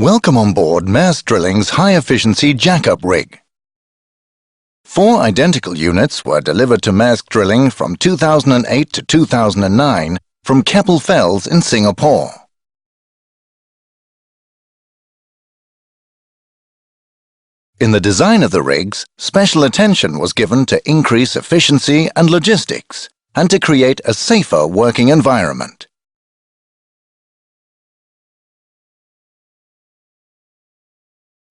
Welcome on board Maersk Drilling's high-efficiency jack-up rig. 4 identical units were delivered to Maersk Drilling from 2008 to 2009 from Keppel Fells in Singapore. In the design of the rigs, special attention was given to increase efficiency and logistics, and to create a safer working environment.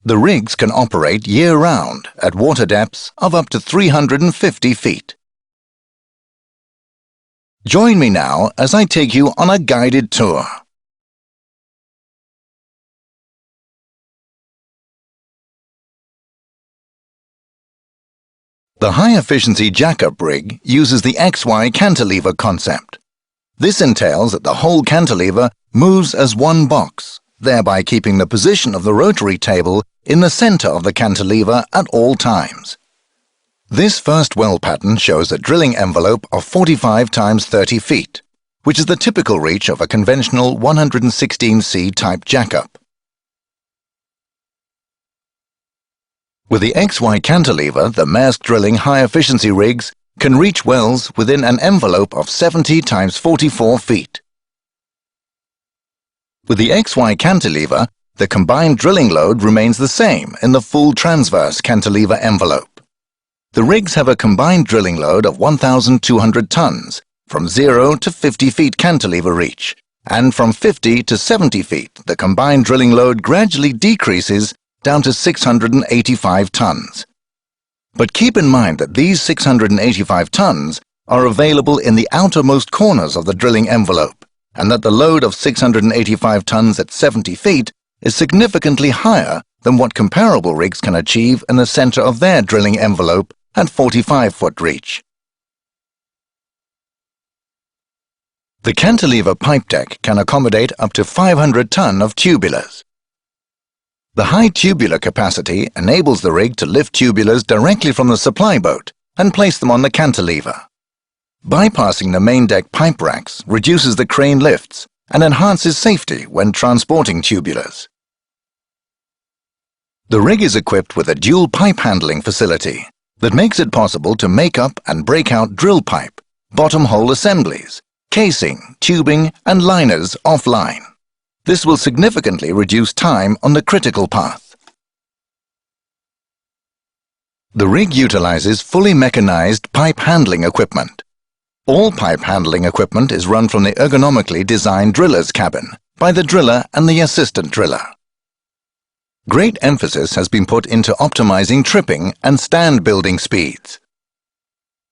The rigs can operate year-round at water depths of up to 350 feet. Join me now as I take you on a guided tour. The high-efficiency jack-up rig uses the XY cantilever concept. This entails that the whole cantilever moves as one box, thereby keeping the position of the rotary table in the center of the cantilever at all times. This first well pattern shows a drilling envelope of 45 × 30 feet, which is the typical reach of a conventional 116C type jackup. With the XY cantilever, the Maersk Drilling high-efficiency rigs can reach wells within an envelope of 70 × 44 feet. With the XY cantilever, the combined drilling load remains the same in the full transverse cantilever envelope. The rigs have a combined drilling load of 1,200 tons from 0 to 50 feet cantilever reach, and from 50 to 70 feet the combined drilling load gradually decreases down to 685 tons. But keep in mind that these 685 tons are available in the outermost corners of the drilling envelope, and that the load of 685 tons at 70 feet is significantly higher than what comparable rigs can achieve in the center of their drilling envelope at 45-foot reach. The cantilever pipe deck can accommodate up to 500 ton of tubulars. The high tubular capacity enables the rig to lift tubulars directly from the supply boat and place them on the cantilever. Bypassing the main deck pipe racks reduces the crane lifts and enhances safety when transporting tubulars. The rig is equipped with a dual pipe handling facility that makes it possible to make up and break out drill pipe, bottom hole assemblies, casing, tubing and liners offline. This will significantly reduce time on the critical path. The rig utilizes fully mechanized pipe handling equipment. All pipe handling equipment is run from the ergonomically designed driller's cabin by the driller and the assistant driller. Great emphasis has been put into optimizing tripping and stand building speeds.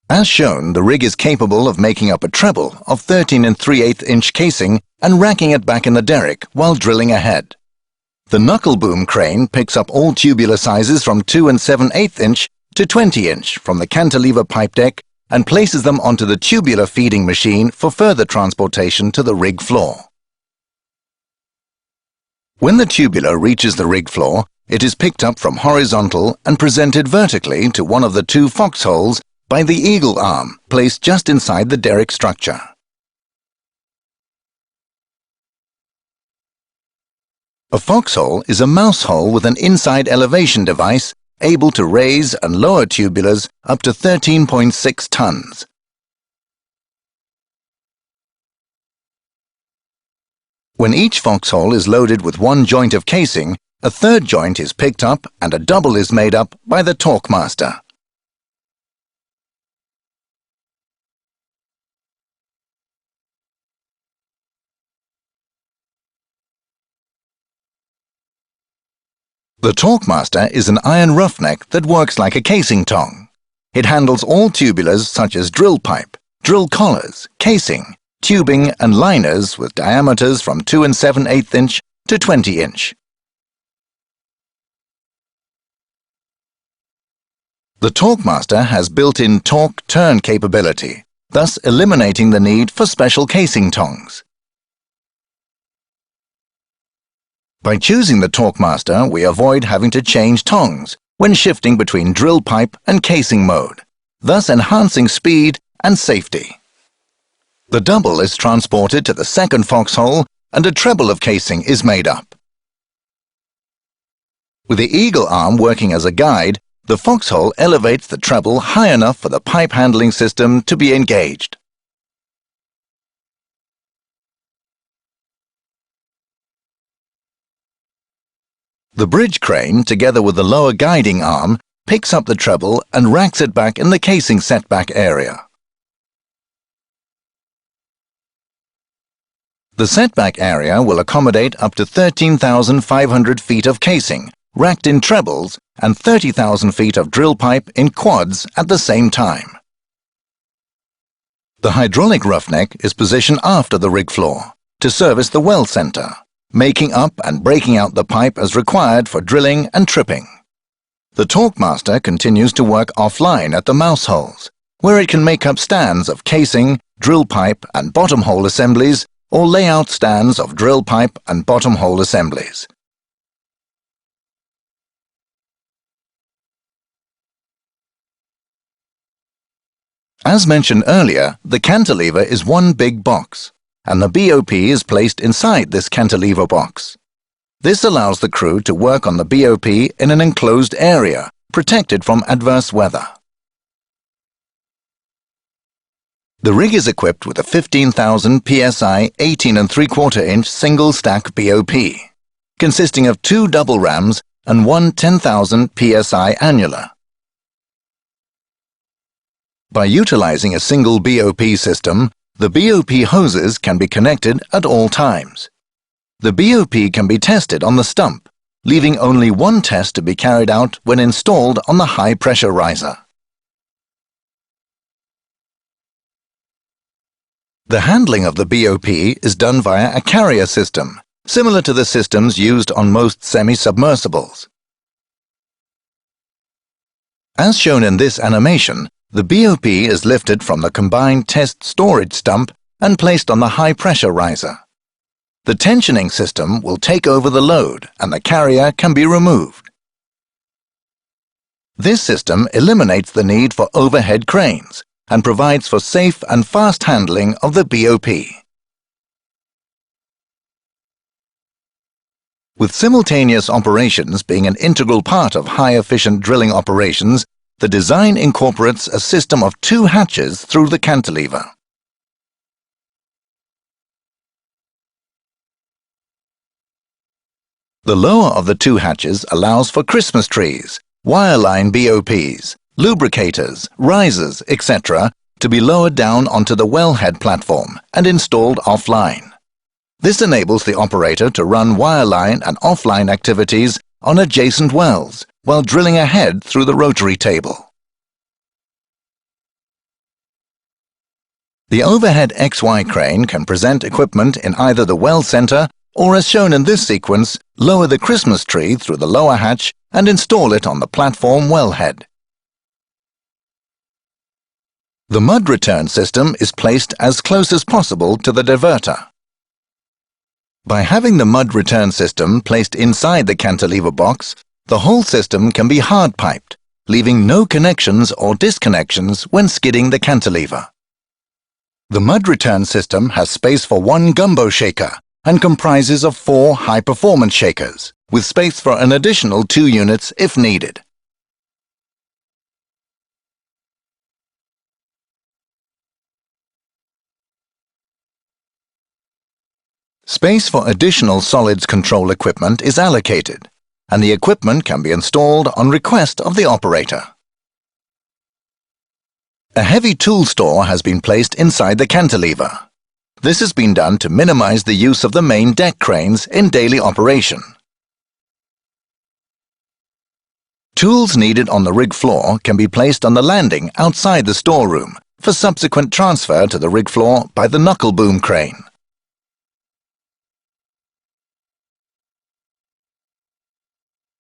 As shown, the rig is capable of making up a treble of 13 3/8 inch casing and racking it back in the derrick while drilling ahead. The knuckle boom crane picks up all tubular sizes from 2 7/8 inch to 20 inch from the cantilever pipe deck and places them onto the tubular feeding machine for further transportation to the rig floor. When the tubular reaches the rig floor, it is picked up from horizontal and presented vertically to one of the 2 foxholes by the eagle arm placed just inside the derrick structure. A foxhole is a mouse hole with an inside elevation device able to raise and lower tubulars up to 13.6 tons. When each foxhole is loaded with one joint of casing, a third joint is picked up and a double is made up by the torque master. The torque master is an iron roughneck that works like a casing tong. It handles all tubulars such as drill pipe, drill collars, casing, tubing and liners with diameters from 2 7/8 inch to 20 inch. The torque master has built-in torque turn capability, thus eliminating the need for special casing tongs. By choosing the torque master, we avoid having to change tongs when shifting between drill pipe and casing mode, thus enhancing speed and safety. The double is transported to the second foxhole and a treble of casing is made up. With the eagle arm working as a guide, the foxhole elevates the treble high enough for the pipe handling system to be engaged. The bridge crane, together with the lower guiding arm, picks up the treble and racks it back in the casing setback area. The setback area will accommodate up to 13,500 feet of casing, racked in trebles, and 30,000 feet of drill pipe in quads at the same time. The hydraulic roughneck is positioned after the rig floor to service the well center, making up and breaking out the pipe as required for drilling and tripping. The torque master continues to work offline at the mouse holes, where it can make up stands of casing, drill pipe and bottom hole assemblies, or lay out stands of drill pipe and bottom hole assemblies. As mentioned earlier, the cantilever is one big box, and the BOP is placed inside this cantilever box. This allows the crew to work on the BOP in an enclosed area, protected from adverse weather. The rig is equipped with a 15,000 psi 18 3/4 inch single stack BOP, consisting of 2 double rams and one 10,000 psi annular. By utilizing a single BOP system, the BOP hoses can be connected at all times. The BOP can be tested on the stump, leaving only one test to be carried out when installed on the high-pressure riser. The handling of the BOP is done via a carrier system, similar to the systems used on most semi-submersibles. As shown in this animation, the BOP is lifted from the combined test storage stump and placed on the high-pressure riser. The tensioning system will take over the load and the carrier can be removed. This system eliminates the need for overhead cranes and provides for safe and fast handling of the BOP. With simultaneous operations being an integral part of high-efficient drilling operations, the design incorporates a system of 2 hatches through the cantilever. The lower of the 2 hatches allows for Christmas trees, wireline BOPs, lubricators, risers, etc. to be lowered down onto the wellhead platform and installed offline. This enables the operator to run wireline and offline activities on adjacent wells while drilling ahead through the rotary table. The overhead XY crane can present equipment in either the well center or, as shown in this sequence, lower the Christmas tree through the lower hatch and install it on the platform wellhead. The mud return system is placed as close as possible to the diverter. By having the mud return system placed inside the cantilever box, the whole system can be hard-piped, leaving no connections or disconnections when skidding the cantilever. The mud return system has space for 1 gumbo shaker and comprises of 4 high-performance shakers, with space for an additional 2 units if needed. Space for additional solids control equipment is allocated, and the equipment can be installed on request of the operator. A heavy tool store has been placed inside the cantilever. This has been done to minimize the use of the main deck cranes in daily operation. Tools needed on the rig floor can be placed on the landing outside the storeroom for subsequent transfer to the rig floor by the knuckle boom crane.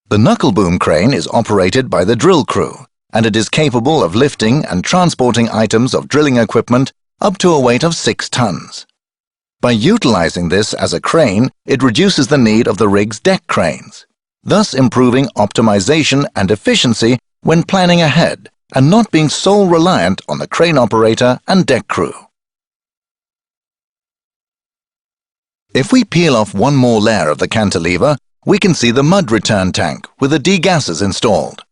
The knuckle boom crane is operated by the drill crew, and it is capable of lifting and transporting items of drilling equipment up to a weight of 6 tons. By utilizing this as a crane, it reduces the need of the rig's deck cranes, thus improving optimization and efficiency when planning ahead and not being sole reliant on the crane operator and deck crew. If we peel off one more layer of the cantilever, we can see the mud return tank with the degassers installed.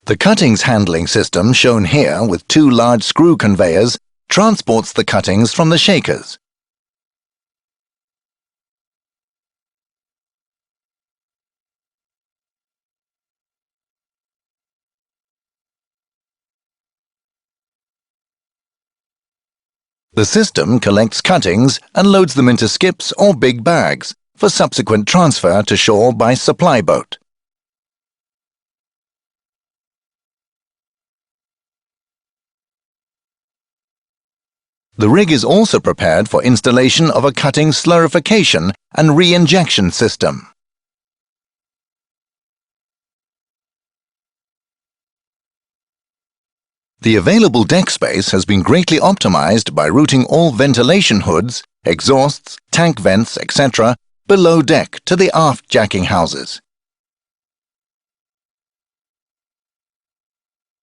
The cuttings handling system shown here with two large screw conveyors transports the cuttings from the shakers. The system collects cuttings and loads them into skips or big bags for subsequent transfer to shore by supply boat. The rig is also prepared for installation of a cutting slurification and re-injection system. The available deck space has been greatly optimized by routing all ventilation hoods, exhausts, tank vents, etc. below deck to the aft jacking houses.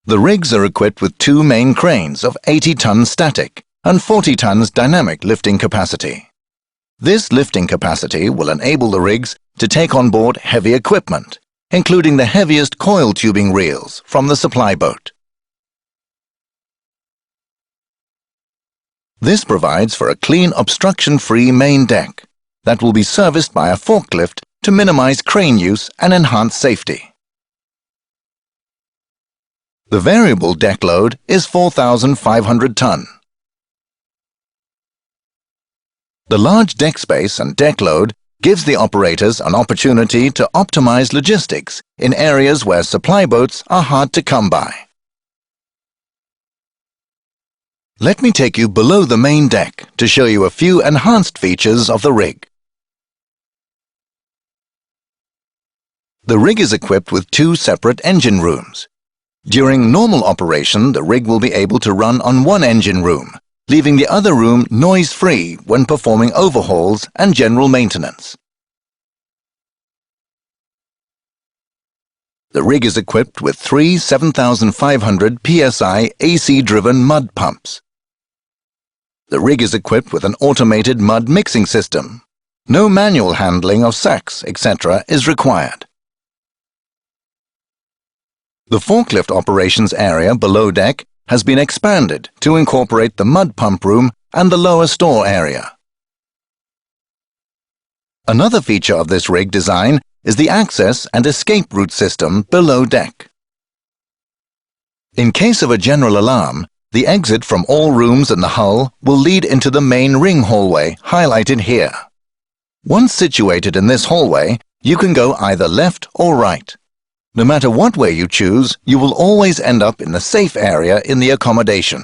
The rigs are equipped with two main cranes of 80 tons static and 40 tons dynamic lifting capacity. This lifting capacity will enable the rigs to take on board heavy equipment, including the heaviest coil tubing reels from the supply boat. This provides for a clean, obstruction-free main deck that will be serviced by a forklift to minimize crane use and enhance safety. The variable deck load is 4,500 ton. The large deck space and deck load gives the operators an opportunity to optimize logistics in areas where supply boats are hard to come by. Let me take you below the main deck to show you a few enhanced features of the rig. The rig is equipped with two separate engine rooms. During normal operation, the rig will be able to run on one engine room, leaving the other room noise-free when performing overhauls and general maintenance. The rig is equipped with three 7,500 psi AC-driven mud pumps. The rig is equipped with an automated mud mixing system. No manual handling of sacks, etc. is required. The forklift operations area below deck has been expanded to incorporate the mud pump room and the lower store area. Another feature of this rig design is the access and escape route system below deck. In case of a general alarm, the exit from all rooms in the hull will lead into the main ring hallway highlighted here. Once situated in this hallway, you can go either left or right. No matter what way you choose, you will always end up in the safe area in the accommodation.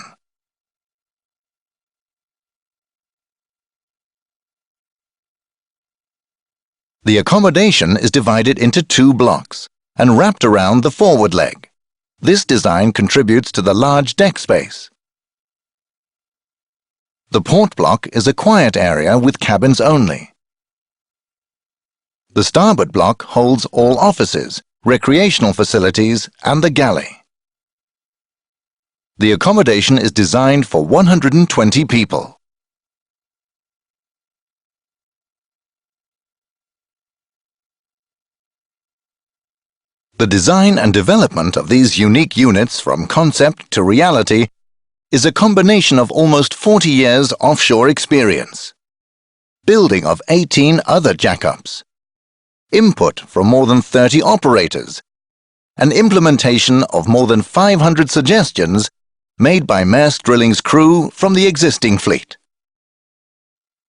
The accommodation is divided into two blocks and wrapped around the forward leg. This design contributes to the large deck space. The port block is a quiet area with cabins only. The starboard block holds all offices, recreational facilities, and the galley. The accommodation is designed for 120 people. The design and development of these unique units from concept to reality is a combination of almost 40 years offshore experience, building of 18 other jackups, input from more than 30 operators, and implementation of more than 500 suggestions made by Maersk Drilling's crew from the existing fleet.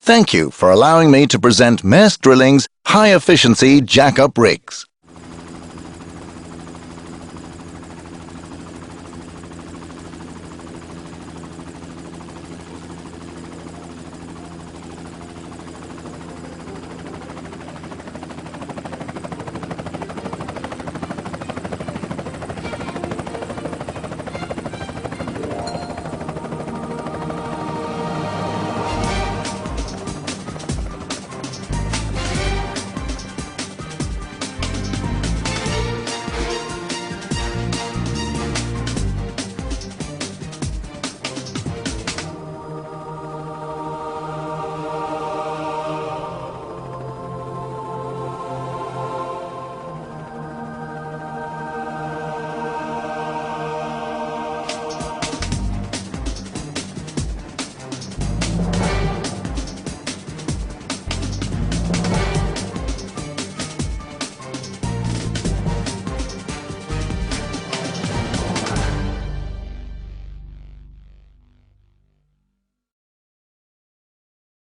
Thank you for allowing me to present Maersk Drilling's high-efficiency jackup rigs.